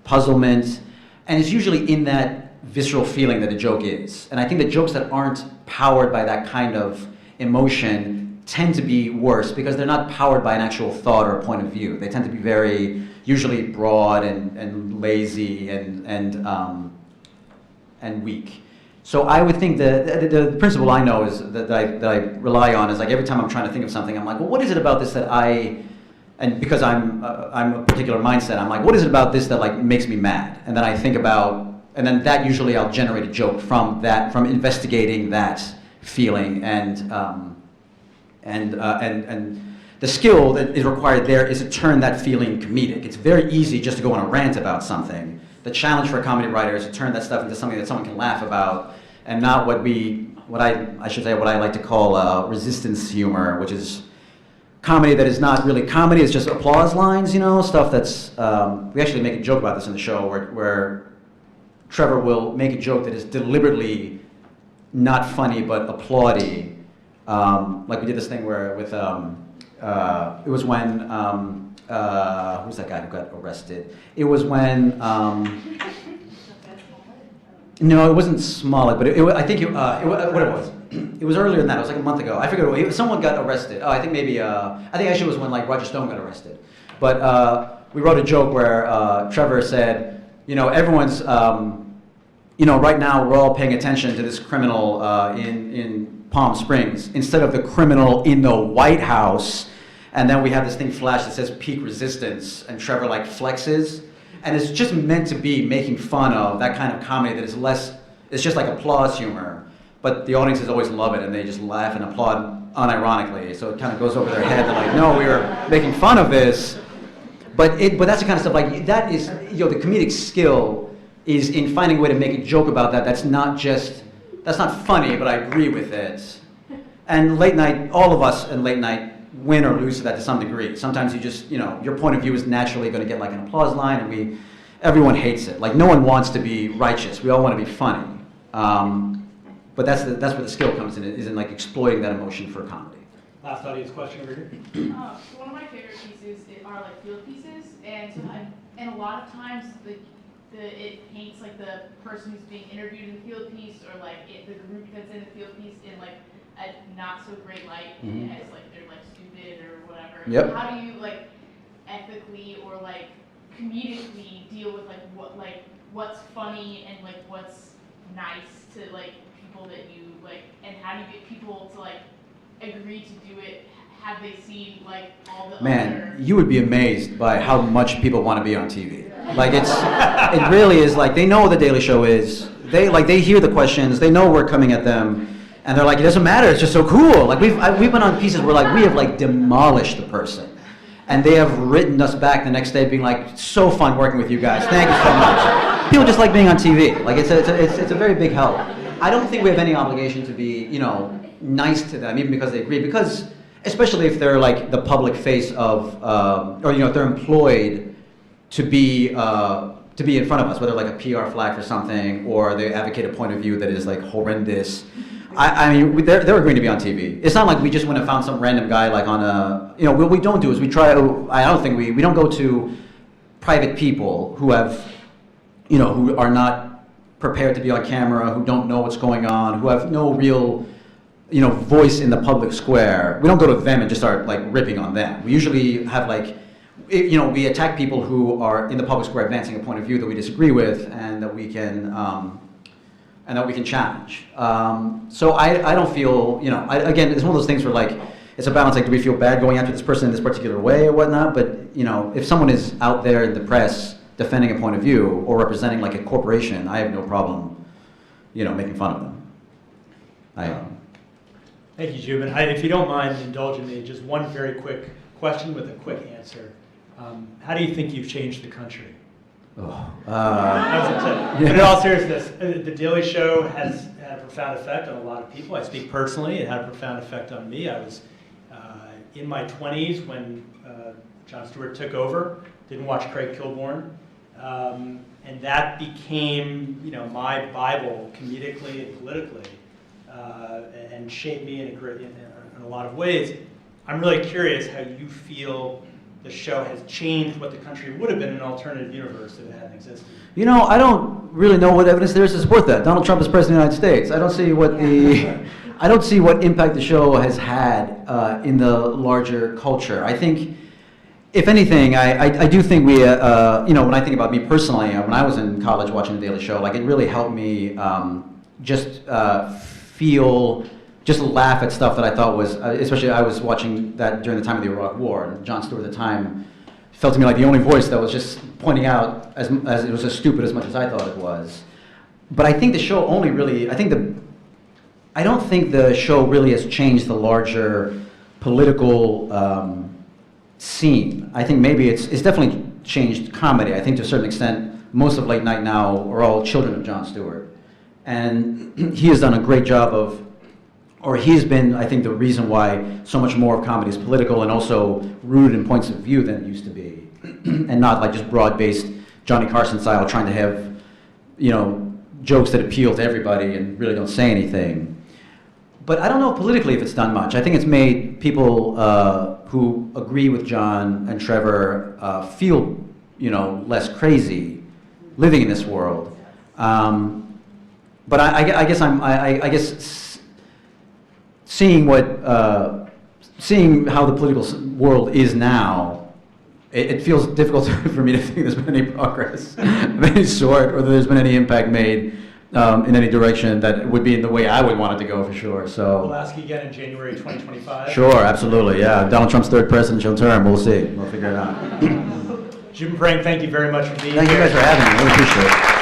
Speaker 2: puzzlement. And it's usually in that visceral feeling that a joke is. And I think that jokes that aren't powered by that kind of emotion tend to be worse because they're not powered by an actual thought or a point of view. They tend to be very, usually broad and lazy and weak. So I would think the principle I know is that I rely on is like every time I'm trying to think of something, I'm like, well, what is it about this that and because I'm a particular mindset, I'm like, what is it about this that like makes me mad? And then I think about, and then that usually I'll generate a joke from that, from investigating that feeling and the skill that is required there is to turn that feeling comedic. It's very easy just to go on a rant about something. The challenge for a comedy writer is to turn that stuff into something that someone can laugh about, and not what I like to call resistance humor, which is comedy that is not really comedy. It's just applause lines, you know, stuff that's. We actually make a joke about this in the show where Trevor will make a joke that is deliberately not funny but applauding. Like we did this thing where with it was when who's that guy who got arrested? It was when no, it wasn't Smollett, but I think what it was. It was earlier than that. It was like a month ago. I forget. Someone got arrested. Oh, I think maybe. I think actually it was when like Roger Stone got arrested. But we wrote a joke where Trevor said, you know, everyone's. You know, right now we're all paying attention to this criminal in Palm Springs instead of the criminal in the White House. And then we have this thing flash that says peak resistance, and Trevor like flexes. And it's just meant to be making fun of that kind of comedy that is less, it's just like applause humor. But the audiences always love it and they just laugh and applaud unironically. So it kind of goes over their head. They're like, no, we were making fun of this. But that's the kind of stuff like, that is, you know, the comedic skill is in finding a way to make a joke about that. That's not funny, but I agree with it. And late night, all of us in late night win or lose to that to some degree. Sometimes you just, you know, your point of view is naturally going to get like an applause line, and everyone hates it. Like no one wants to be righteous. We all want to be funny. But that's where the skill comes in, is in like exploiting that emotion for comedy.
Speaker 1: Last audience question over here.
Speaker 11: So one of my favorite pieces are like field pieces, and so and a lot of times it paints like the person who's being interviewed in the field piece, or like the group that's in the field piece in like a not so great light,
Speaker 2: Mm-hmm.
Speaker 11: as like they're like stupid or whatever.
Speaker 2: Yep.
Speaker 11: How do you like ethically or like comedically deal with like what's funny and like what's nice to like people that you like, and how do you get people to like agree to do it? Have they seen like all the
Speaker 2: Man, you would be amazed by how much people want to be on TV. Like it really is like, they know what The Daily Show is. They hear the questions, they know we're coming at them, and they're like, it doesn't matter, it's just so cool. Like we've been on pieces where like we have like demolished the person, and they have written us back the next day being like, so fun working with you guys, thank you so much. People just like being on TV. Like it's a very big help. I don't think we have any obligation to be, you know, nice to them, even because they agree, because especially if they're like the public face of, or you know, if they're employed to be in front of us, whether like a PR flag for something, or they advocate a point of view that is like horrendous. I mean, they're agreeing to be on TV. It's not like we just went and found some random guy like on a, you know, what we don't do is we don't go to private people who have, you know, who are not prepared to be on camera, who don't know what's going on, who have no real, you know, voice in the public square. We don't go to them and just start like ripping on them. We usually have like, you know, we attack people who are in the public square advancing a point of view that we disagree with, and that we can challenge. So I don't feel, you know, again, it's one of those things where like, it's a balance, like do we feel bad going after this person in this particular way or whatnot, but you know, if someone is out there in the press defending a point of view or representing like a corporation, I have no problem, you know, making fun of them.
Speaker 1: Thank you, Zhubin. If you don't mind indulging me, just one very quick question with a quick answer. How do you think you've changed the country? In all seriousness, The Daily Show has had a profound effect on a lot of people. I speak personally. It had a profound effect on me. I was in my 20s when Jon Stewart took over. Didn't watch Craig Kilborn. And that became, you know, my Bible comedically and politically, and shaped me in a lot of ways. I'm really curious how you feel the show has changed what the country would have been in an alternative universe if it hadn't existed?
Speaker 2: You know, I don't really know what evidence there is to support that. Donald Trump is president of the United States. I don't see what I don't see what impact the show has had in the larger culture. I think, if anything, I do think we, you know, when I think about me personally, when I was in college watching The Daily Show, like it really helped me just feel, just laugh at stuff that I thought was, especially I was watching that during the time of the Iraq War, and Jon Stewart at the time felt to me like the only voice that was just pointing out as it was as stupid as much as I thought it was. But I think the show only really, I don't think the show really has changed the larger political scene. I think maybe it's definitely changed comedy. I think to a certain extent, most of Late Night now are all children of Jon Stewart. And he has done a great job of, or he's been, I think, the reason why so much more of comedy is political and also rooted in points of view than it used to be. And not like just broad-based Johnny Carson style, trying to have, you know, jokes that appeal to everybody and really don't say anything. But I don't know politically if it's done much. I think it's made people who agree with John and Trevor feel, you know, less crazy living in this world. But I guess seeing how the political world is now, it feels difficult for me to think there's been any progress of any sort, or that there's been any impact made in any direction that would be in the way I would want it to go, for sure. So
Speaker 1: We'll ask you again in January 2025.
Speaker 2: Sure, absolutely, yeah. Donald Trump's third presidential term, we'll see. We'll figure it out.
Speaker 1: Zhubin Parang, thank you very much for being here.
Speaker 2: Thank you guys for having me, I really appreciate it.